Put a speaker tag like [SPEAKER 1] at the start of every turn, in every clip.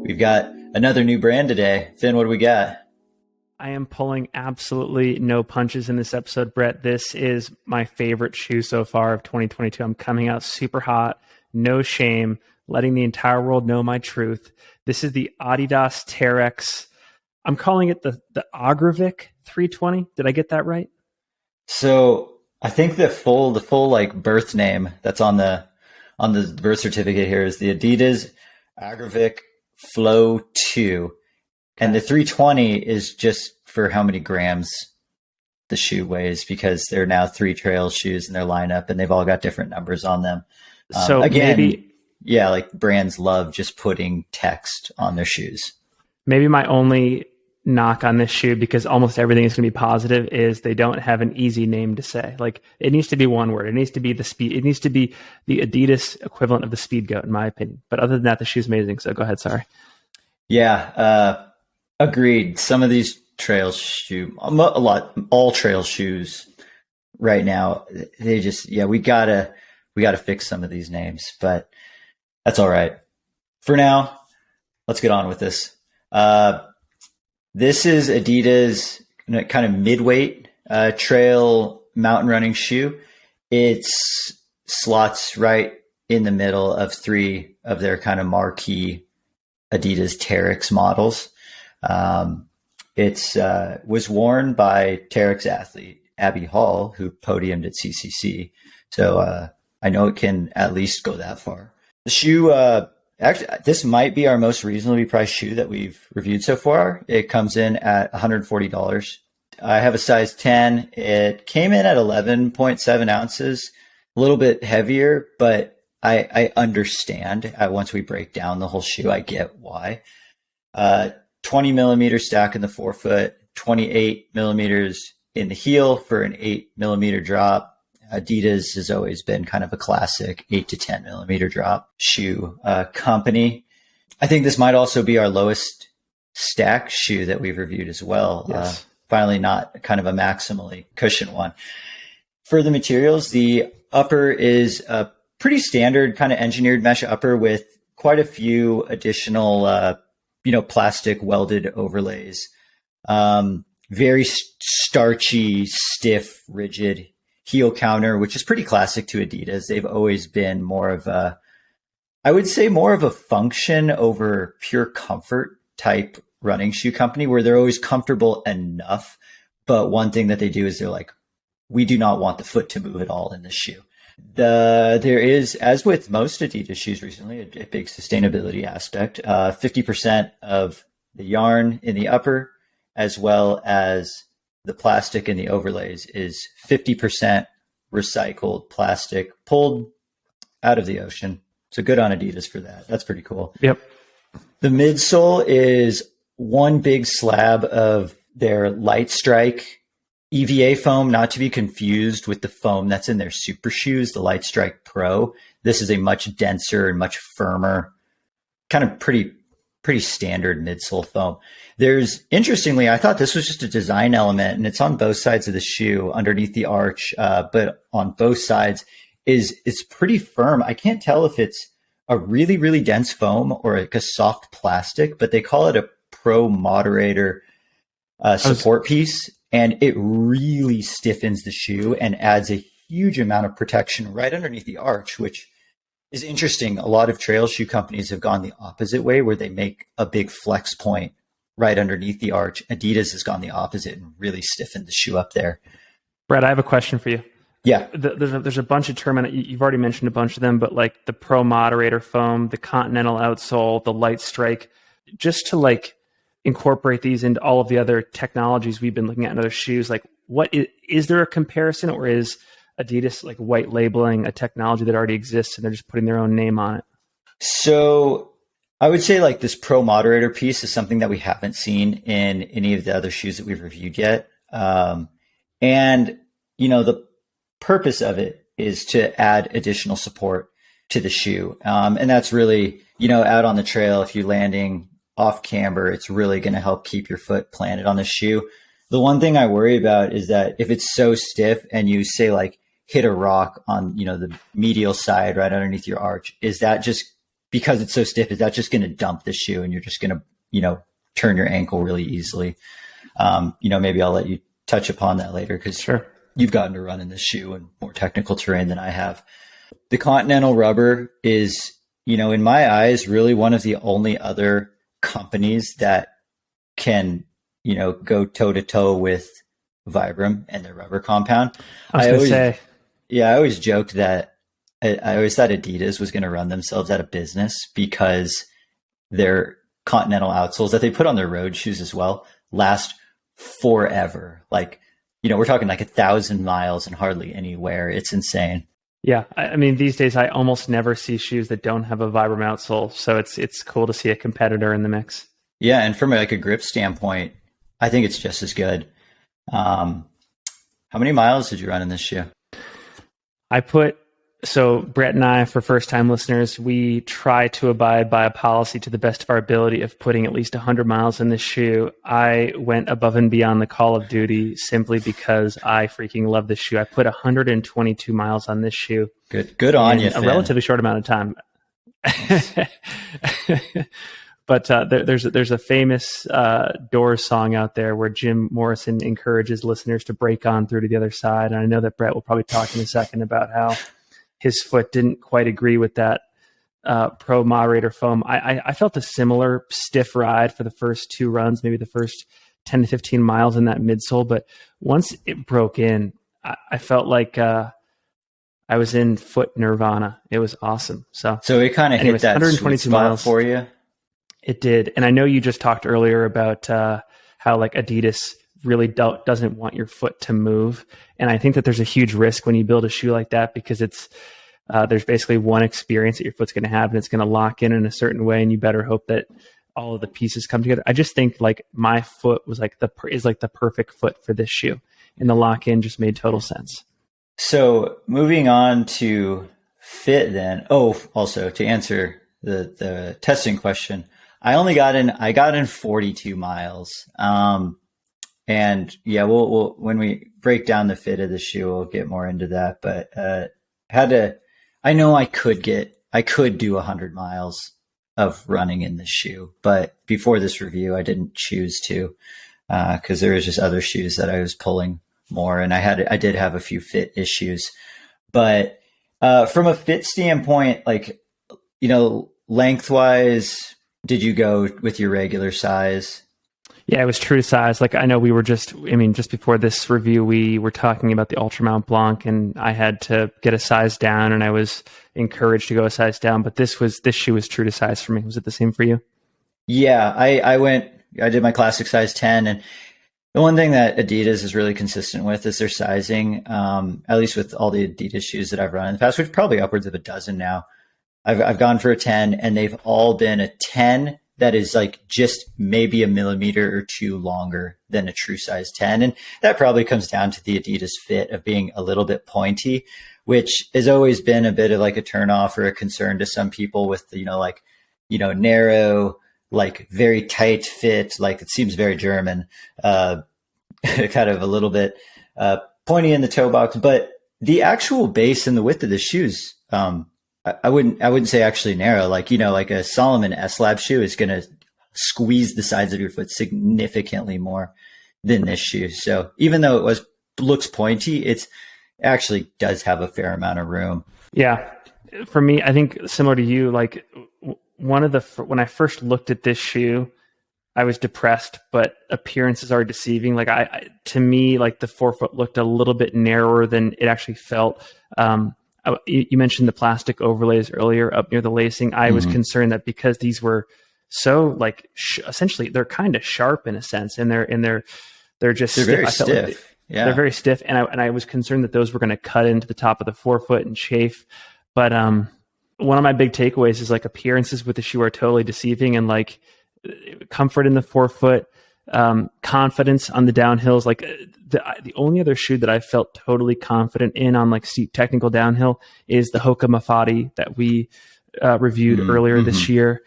[SPEAKER 1] We've got another new brand today. Finn, what do we got?
[SPEAKER 2] I am pulling absolutely no punches in this episode, Brett. This is my favorite shoe so far of 2022. I'm coming out super hot, no shame, letting the entire world know my truth. This is the Adidas Terrex. I'm calling it the Agravic 320. Did I get that right?
[SPEAKER 1] So I think the full like birth name that's on the birth certificate here is the Adidas Agravic Flow 2. And the 320 is just for how many grams the shoe weighs, because they're now 3 trail shoes in their lineup and they've all got different numbers on them.
[SPEAKER 2] So
[SPEAKER 1] again,
[SPEAKER 2] maybe,
[SPEAKER 1] yeah, like brands love just putting text on their shoes.
[SPEAKER 2] maybe my only knock on this shoe, because almost everything is going to be positive, is they don't have an easy name to say. Like, it needs to be one word. It needs to be the Speed. It needs to be the Adidas equivalent of the Speed Goat, in my opinion. But other than that, the shoe's amazing. So go ahead. Sorry.
[SPEAKER 1] Yeah. Agreed. Some of these trail all trail shoes right now, they just, we gotta fix some of these names, but that's all right. For now, let's get on with this. This is Adidas kind of midweight trail mountain running shoe. It slots right in the middle of 3 of their kind of marquee Adidas Terrex models. It was worn by Terrex athlete Abby Hall, who podiumed at CCC. So I know it can at least go that far. The shoe, actually, this might be our most reasonably priced shoe that we've reviewed so far. It comes in at $140. I have a size 10. It came in at 11.7 ounces, a little bit heavier, but I understand. Once we break down the whole shoe, I get why. 20 millimeter stack in the forefoot, 28 millimeters in the heel for an 8 millimeter drop. Adidas has always been kind of a classic 8 to 10 millimeter drop shoe company. I think this might also be our lowest stack shoe that we've reviewed as well.
[SPEAKER 2] Yes.
[SPEAKER 1] Finally, not kind of a maximally cushioned one. For the materials, the upper is a pretty standard kind of engineered mesh upper with quite a few additional plastic welded overlays. Very starchy, stiff, rigid heel counter, which is pretty classic to Adidas. They've always been more of a function over pure comfort type running shoe company, where they're always comfortable enough. But one thing that they do is they're like, we do not want the foot to move at all in this shoe. There is, as with most Adidas shoes recently, a big sustainability aspect. 50% of the yarn in the upper, as well as the plastic in the overlays, is 50% recycled plastic pulled out of the ocean. So good on Adidas for that. That's pretty cool.
[SPEAKER 2] Yep.
[SPEAKER 1] The midsole is one big slab of their Light Strike EVA foam, not to be confused with the foam that's in their super shoes, the Light Strike Pro. This is a much denser and much firmer, kind of pretty standard midsole foam. Interestingly, I thought this was just a design element, and it's on both sides of the shoe underneath the arch, but on both sides it's pretty firm. I can't tell if it's a really, really dense foam or like a soft plastic, but they call it a Pro Moderator support piece. And it really stiffens the shoe and adds a huge amount of protection right underneath the arch, which is interesting. A lot of trail shoe companies have gone the opposite way, where they make a big flex point right underneath the arch. Adidas has gone the opposite and really stiffened the shoe up there.
[SPEAKER 2] Brett, I have a question for you.
[SPEAKER 1] Yeah.
[SPEAKER 2] There's a bunch of you've already mentioned a bunch of them, but like the Pro Moderator foam, the Continental outsole, the Light Strike, just to like incorporate these into all of the other technologies we've been looking at in other shoes. Like, what is there a comparison, or is Adidas like white labeling a technology that already exists and they're just putting their own name on it? So
[SPEAKER 1] I would say like this Pro Moderator piece is something that we haven't seen in any of the other shoes that we've reviewed yet. And the purpose of it is to add additional support to the shoe. And that's really, out on the trail, if you're landing off camber, it's really going to help keep your foot planted on the shoe. The one thing I worry about is that if it's so stiff and you say like hit a rock on, the medial side right underneath your arch, is that just because it's so stiff, is that just going to dump the shoe and you're just going to, turn your ankle really easily? Maybe I'll let you touch upon that later because
[SPEAKER 2] Sure.
[SPEAKER 1] You've gotten to run in this shoe in more technical terrain than I have. The Continental rubber is, in my eyes, really one of the only other companies that can, go toe to toe with Vibram and their rubber compound. I always joked that I always thought Adidas was going to run themselves out of business because their Continental outsoles that they put on their road shoes as well last forever. Like, we're talking like 1,000 miles and hardly any wear. It's insane.
[SPEAKER 2] Yeah. I mean, these days I almost never see shoes that don't have a Vibram outsole. So it's cool to see a competitor in the mix.
[SPEAKER 1] Yeah. And from like a grip standpoint, I think it's just as good. How many miles did you run in this shoe?
[SPEAKER 2] So Brett and I, for first-time listeners, we try to abide by a policy to the best of our ability of putting at least 100 miles in this shoe. I went above and beyond the call of duty simply because I freaking love this shoe. I put 122 miles on this shoe.
[SPEAKER 1] Good on you, Finn.
[SPEAKER 2] A relatively short amount of time. But there's a famous Doors song out there where Jim Morrison encourages listeners to break on through to the other side. And I know that Brett will probably talk in a second about how his foot didn't quite agree with that Pro moderator foam. I felt a similar stiff ride for the first two runs, maybe the first 10 to 15 miles in that midsole. But once it broke in, I felt like I was in foot nirvana. It was awesome. So
[SPEAKER 1] it kind of hit that 122 miles for you.
[SPEAKER 2] It did. And I know you just talked earlier about how like Adidas really doesn't want your foot to move. And I think that there's a huge risk when you build a shoe like that because there's basically one experience that your foot's going to have and it's going to lock in a certain way. And you better hope that all of the pieces come together. I just think like my foot was is the perfect foot for this shoe, and the lock in just made total sense.
[SPEAKER 1] So moving on to fit then. Oh, also to answer the testing question, I got in 42 miles. And yeah, we'll when we break down the fit of the shoe, we'll get more into that. But I know I could do 100 miles of running in this shoe, but before this review, I didn't choose to because there was just other shoes that I was pulling more, and I did have a few fit issues. But from a fit standpoint, like lengthwise, did you go with your regular size?
[SPEAKER 2] Yeah, it was true to size. Like I know just before this review, we were talking about the Ultra Mount Blanc and I had to get a size down and I was encouraged to go a size down, but this shoe was true to size for me. Was it the same for you?
[SPEAKER 1] Yeah, I did my classic size 10, and the one thing that Adidas is really consistent with is their sizing, at least with all the Adidas shoes that I've run in the past, which probably upwards of a dozen now. I've gone for a 10 and they've all been a 10 that is like just maybe a millimeter or two longer than a true size 10. And that probably comes down to the Adidas fit of being a little bit pointy, which has always been a bit of like a turnoff or a concern to some people with, narrow, like very tight fit, like it seems very German, kind of a little bit pointy in the toe box, but the actual base and the width of the shoes, I wouldn't say actually narrow, like a Salomon S-Lab shoe is going to squeeze the sides of your foot significantly more than this shoe. So even though looks pointy, it's actually does have a fair amount of room.
[SPEAKER 2] Yeah. For me, I think similar to you, like when I first looked at this shoe, I was depressed, but appearances are deceiving. Like to me, like the forefoot looked a little bit narrower than it actually felt. You mentioned the plastic overlays earlier up near the lacing. I was concerned that because these were so like essentially they're kind of sharp in a sense, and they're just
[SPEAKER 1] very stiff.
[SPEAKER 2] They're very stiff, and I was concerned that those were going to cut into the top of the forefoot and chafe. But one of my big takeaways is like appearances with the shoe are totally deceiving, and like comfort in the forefoot, confidence on the downhills. Like the only other shoe that I felt totally confident in on like steep technical downhill is the Hoka Mafati that we reviewed earlier this year.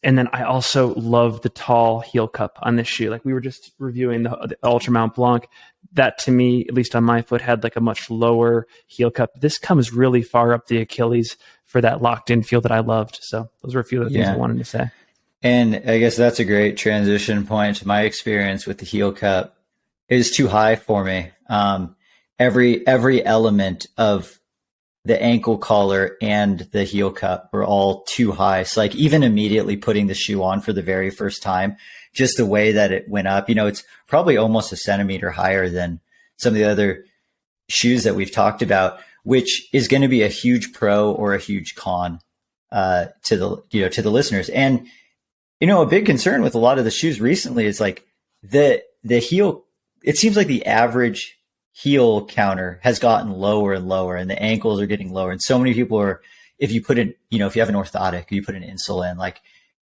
[SPEAKER 2] And then I also love the tall heel cup on this shoe. Like we were just reviewing the Ultra Mount Blanc. That to me, at least on my foot, had like a much lower heel cup. This comes really far up the Achilles for that locked in feel that I loved. So those were a few of the things I wanted to say.
[SPEAKER 1] And I guess that's a great transition point to my experience with the heel cup. It was too high for me. Every element of the ankle collar and the heel cup were all too high. So like even immediately putting the shoe on for the very first time, just the way that it went up, it's probably almost a centimeter higher than some of the other shoes that we've talked about, which is going to be a huge pro or a huge con to the listeners. And a big concern with a lot of the shoes recently is like the heel. It seems like the average heel counter has gotten lower and lower, and the ankles are getting lower. And so many people are, if you put in, if you have an orthotic, you put an insole in, like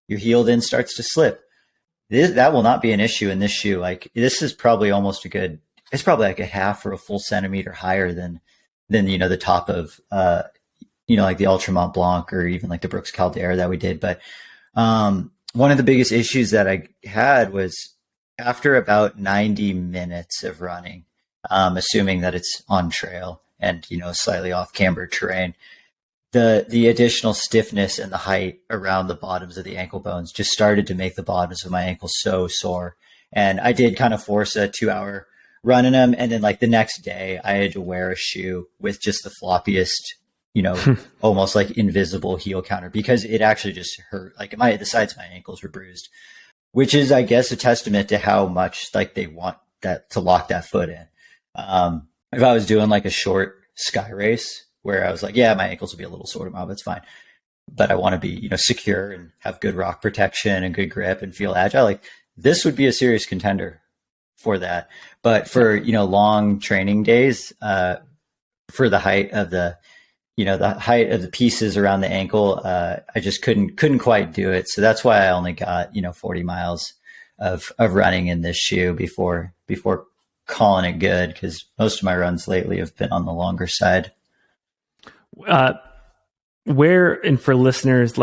[SPEAKER 1] your heel then starts to slip. That will not be an issue in this shoe. Like this is probably it's probably like a half or a full centimeter higher than the top of, like the Ultra Mont Blanc or even like the Brooks Caldera that we did. But, one of the biggest issues that I had was after about 90 minutes of running, assuming that it's on trail and, slightly off camber terrain, the additional stiffness and the height around the bottoms of the ankle bones just started to make the bottoms of my ankles so sore. And I did kind of force a 2-hour run in them. And then like the next day I had to wear a shoe with just the floppiest, almost like invisible heel counter because it actually just hurt. Like the sides of my ankles were bruised, which is, I guess, a testament to how much like they want that to lock that foot in. If I was doing like a short sky race where I was like, yeah, my ankles will be a little sore tomorrow, that's fine. But I want to be, secure and have good rock protection and good grip and feel agile. Like this would be a serious contender for that. But for, long training days, for the height of the pieces around the ankle, I just couldn't quite do it. So that's why I only got, 40 miles of running in this shoe before calling it good. Cause most of my runs lately have been on the longer side.
[SPEAKER 2] And for listeners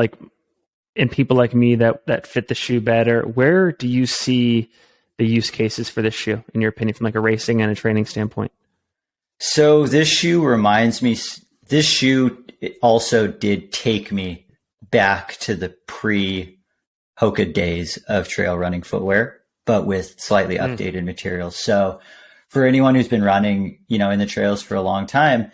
[SPEAKER 2] and people like me that fit the shoe better, where do you see the use cases for this shoe in your opinion, from like a racing and a training standpoint?
[SPEAKER 1] So this shoe also did take me back to the pre-Hoka days of trail running footwear, but with slightly updated materials. So for anyone who's been running, in the trails for a long time,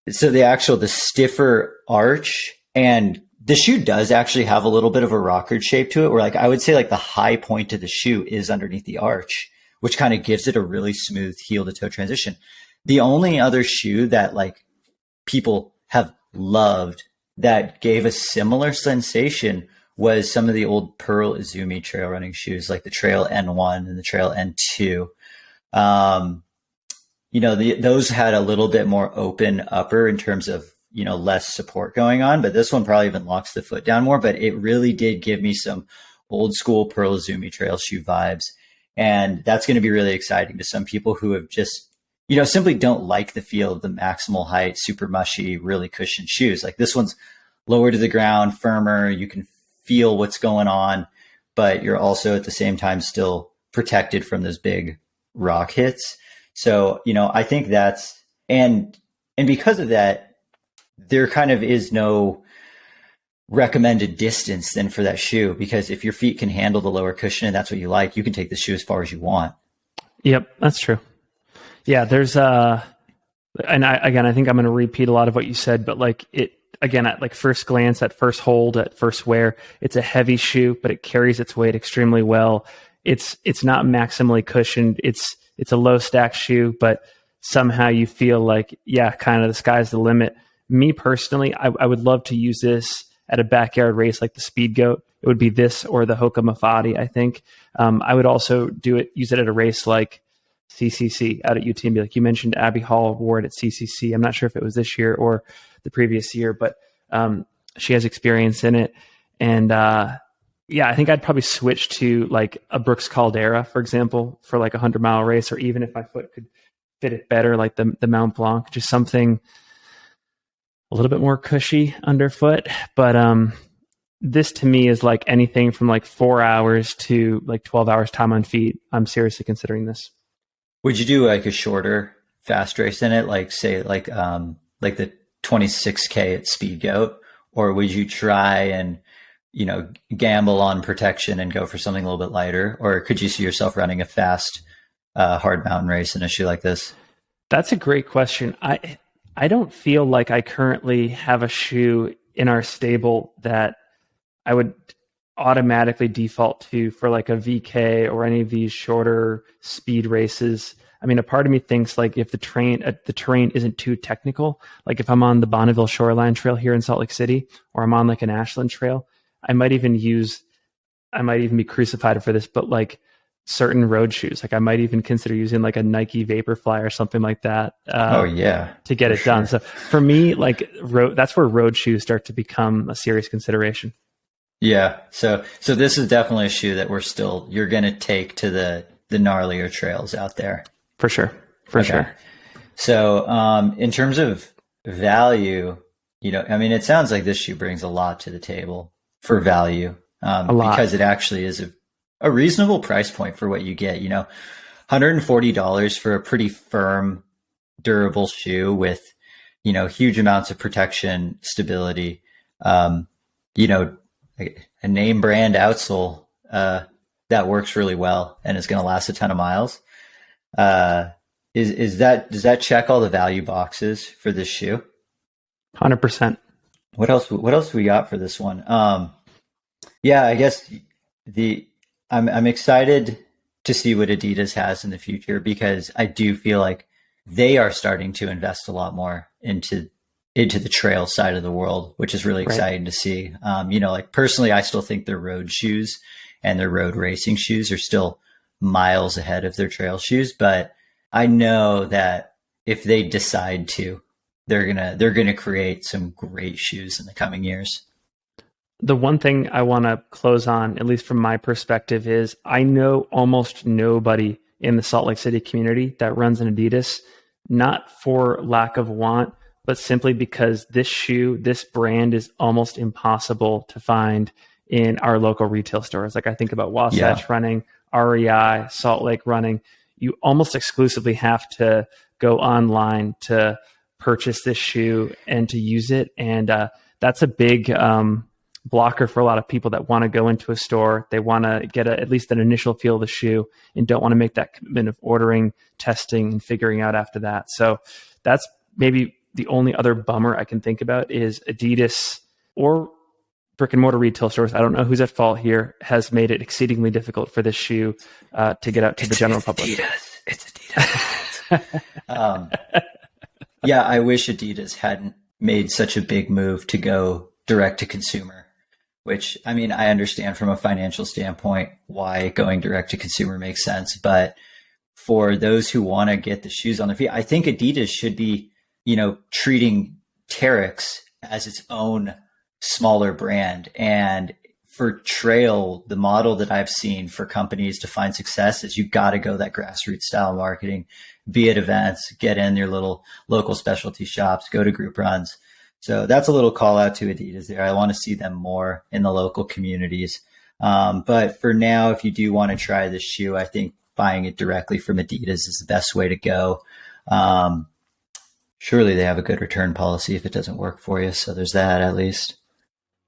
[SPEAKER 1] so the stiffer arch, and the shoe does actually have a little bit of a rockered shape to it, where like I would say like the high point of the shoe is underneath the arch, which kind of gives it a really smooth heel to toe transition. The only other shoe that like people have loved that gave a similar sensation was some of the old Pearl Izumi trail running shoes, like the Trail N1 and the Trail N2. Those had a little bit more open upper in terms of, less support going on, but this one probably even locks the foot down more, but it really did give me some old school Pearl Izumi trail shoe vibes. And that's going to be really exciting to some people who have just, simply don't like the feel of the maximal height, super mushy, really cushioned shoes. Like this one's lower to the ground, firmer. You can feel what's going on, but you're also at the same time still protected from those big rock hits. So, I think and because of that, there kind of is no recommended distance then for that shoe, because if your feet can handle the lower cushion and that's what you like, you can take the shoe as far as you want.
[SPEAKER 2] Yep, that's true. Yeah, there's and I think I'm going to repeat a lot of what you said, but like it again at like first glance, at first hold, at first wear, it's a heavy shoe, but it carries its weight extremely well. It's not maximally cushioned. It's a low stack shoe, but somehow you feel like, yeah, kind of the sky's the limit. Me personally, I would love to use this at a backyard race like the Speed Goat. It would be this or the Hoka Mafati, I think. I would also use it at a race like CCC out at UT and be like, you mentioned Abby Hall wore it at CCC. I'm not sure if it was this year or the previous year, but she has experience in it. And yeah, I think I'd probably switch to like a Brooks Caldera, for example, for like a 100-mile race, or even if my foot could fit it better, like the Mount Blanc, just something a little bit more cushy underfoot. But this to me is like anything from like 4 hours to like 12 hours time on feet. I'm seriously considering this.
[SPEAKER 1] Would you do like a shorter fast race in it, like say like the 26K at Speed Goat, or would you try and gamble on protection and go for something a little bit lighter, or could you see yourself running a fast hard mountain race in a shoe like this?
[SPEAKER 2] That's a great question. I don't feel like I currently have a shoe in our stable that I would automatically default to for like a VK or any of these shorter speed races. I mean, a part of me thinks like if the terrain isn't too technical, like if I'm on the Bonneville Shoreline Trail here in Salt Lake City, or I'm on like an Ashland Trail, I might even be crucified for this, but like certain road shoes, like I might even consider using like a Nike Vaporfly or something like that. To get it done. So for me, like that's where road shoes start to become a serious consideration.
[SPEAKER 1] Yeah. So this is definitely a shoe that you're going to take to the gnarlier trails out there.
[SPEAKER 2] For sure. For sure.
[SPEAKER 1] So, in terms of value, I mean, it sounds like this shoe brings a lot to the table for value, because it actually is a reasonable price point for what you get, $140 for a pretty firm, durable shoe with, huge amounts of protection, stability, a name brand outsole, that works really well and is going to last a ton of miles. Does that check all the value boxes for this shoe?
[SPEAKER 2] 100%.
[SPEAKER 1] What else we got for this one? I guess I'm excited to see what Adidas has in the future, because I do feel like they are starting to invest a lot more into the trail side of the world, which is really exciting to see. Like personally, I still think their road shoes and their road racing shoes are still miles ahead of their trail shoes, but I know that if they decide to, they're gonna create some great shoes in the coming years.
[SPEAKER 2] The one thing I want to close on, at least from my perspective, is I know almost nobody in the Salt Lake City community that runs an Adidas, not for lack of want, but simply because this brand is almost impossible to find in our local retail stores. Like I think about Wasatch Running, REI, Salt Lake Running. You almost exclusively have to go online to purchase this shoe and to use it. And that's a big blocker for a lot of people that want to go into a store. They want to get at least an initial feel of the shoe and don't want to make that commitment of ordering, testing, and figuring out after that. So that's maybe the only other bummer I can think about is Adidas or brick and mortar retail stores, I don't know who's at fault here, has made it exceedingly difficult for this shoe to get out to the general public.
[SPEAKER 1] It's Adidas. I wish Adidas hadn't made such a big move to go direct to consumer, which, I mean, I understand from a financial standpoint why going direct to consumer makes sense. But for those who want to get the shoes on their feet, I think Adidas should be, treating Terrex as its own smaller brand. And for trail, the model that I've seen for companies to find success is you got to go that grassroots style marketing, be at events, get in your little local specialty shops, go to group runs. So that's a little call out to Adidas there. I want to see them more in the local communities. But for now, if you do want to try this shoe, I think buying it directly from Adidas is the best way to go. Surely they have a good return policy if it doesn't work for you. So there's that at least.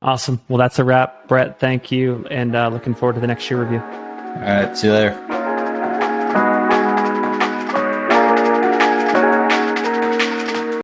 [SPEAKER 2] Awesome. Well, that's a wrap, Brett. Thank you. And looking forward to the next shoe review.
[SPEAKER 1] All right. See you later.